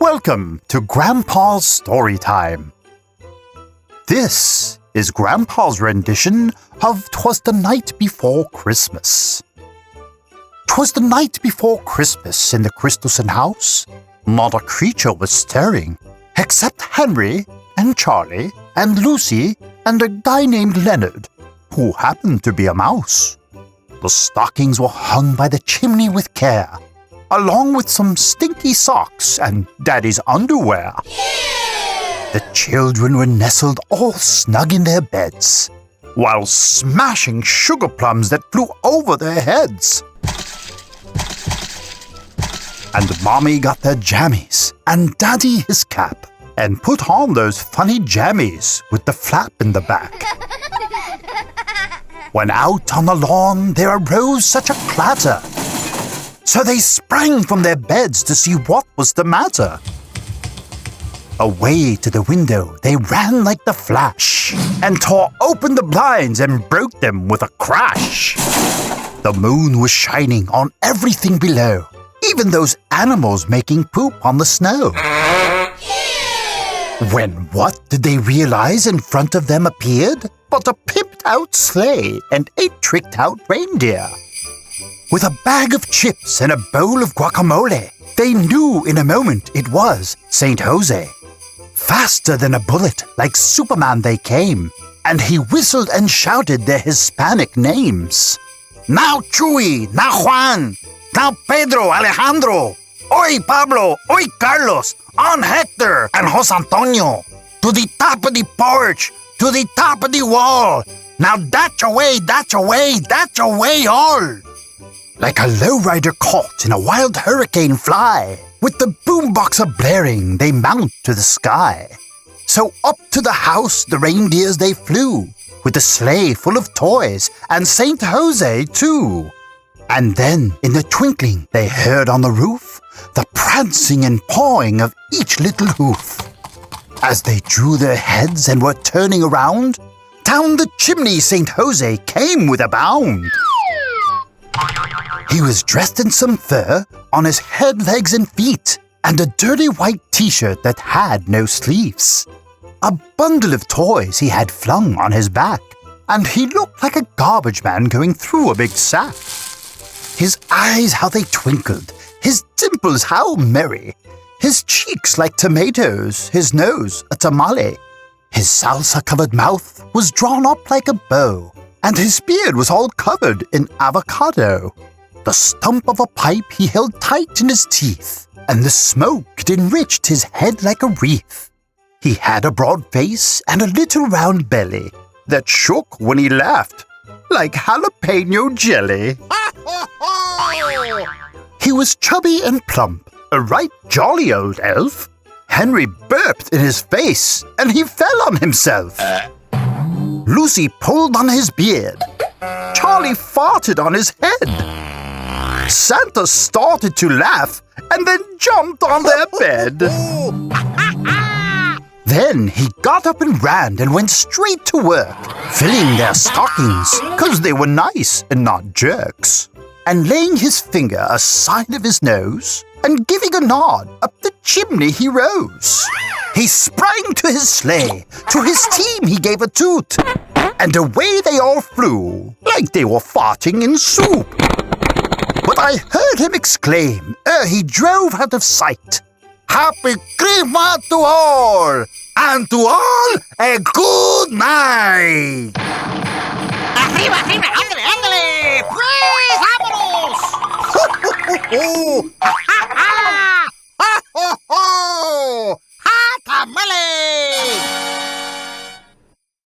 Welcome to Grandpa's Story Time. This is Grandpa's rendition of 'Twas the Night Before Christmas. 'Twas the night before Christmas in the Christensen house. Not a creature was stirring, except Henry and Charlie and Lucy and a guy named Leonard, who happened to be a mouse. The stockings were hung by the chimney with care, along with some stinky socks and Daddy's underwear. The children were nestled all snug in their beds, while smashing sugar plums that flew over their heads. And Mommy got their jammies, and Daddy his cap, and put on those funny jammies with the flap in the back. When out on the lawn there arose such a clatter, so they sprang from their beds to see what was the matter. Away to the window they ran like the flash, and tore open the blinds and broke them with a crash. The moon was shining on everything below, even those animals making poop on the snow. When what did they realize in front of them appeared but a pimped-out sleigh and a tricked-out reindeer. With a bag of chips and a bowl of guacamole, they knew in a moment it was St. Jose. Faster than a bullet, like Superman they came, and he whistled and shouted their Hispanic names. Now Chuy, now Juan, now Pedro, Alejandro, hoy Pablo, hoy Carlos, on Hector and Jose Antonio. To the top of the porch, to the top of the wall. Now dash away, dash away, dash away all. Like a lowrider caught in a wild hurricane fly, with the boombox a-blaring, they mount to the sky. So up to the house the reindeers they flew, with the sleigh full of toys, and St. Jose too. And then, in the twinkling, they heard on the roof the prancing and pawing of each little hoof. As they drew their heads and were turning around, down the chimney St. Jose came with a bound. He was dressed in some fur on his head, legs, and feet, and a dirty white t-shirt that had no sleeves. A bundle of toys he had flung on his back, and he looked like a garbage man going through a big sack. His eyes, how they twinkled, his dimples, how merry, his cheeks like tomatoes, his nose a tamale. His salsa-covered mouth was drawn up like a bow, and his beard was all covered in avocado. The stump of a pipe he held tight in his teeth, and the smoke it enriched his head like a wreath. He had a broad face and a little round belly that shook when he laughed like jalapeno jelly. He was chubby and plump, a right jolly old elf. Henry burped in his face, and he fell on himself. Lucy pulled on his beard. Charlie farted on his head. Santa started to laugh and then jumped on their bed. Then he got up and ran and went straight to work, filling their stockings, 'cause they were nice and not jerks, and laying his finger aside of his nose and giving a nod up the chimney he rose. He sprang to his sleigh, to his team he gave a toot, and away they all flew like they were farting in soup. But I heard him exclaim ere he drove out of sight, "Happy Christmas to all, and to all a good night!" ¡Arriba, arriba! ¡Ándale, ándale! ¡Pues, vámonos!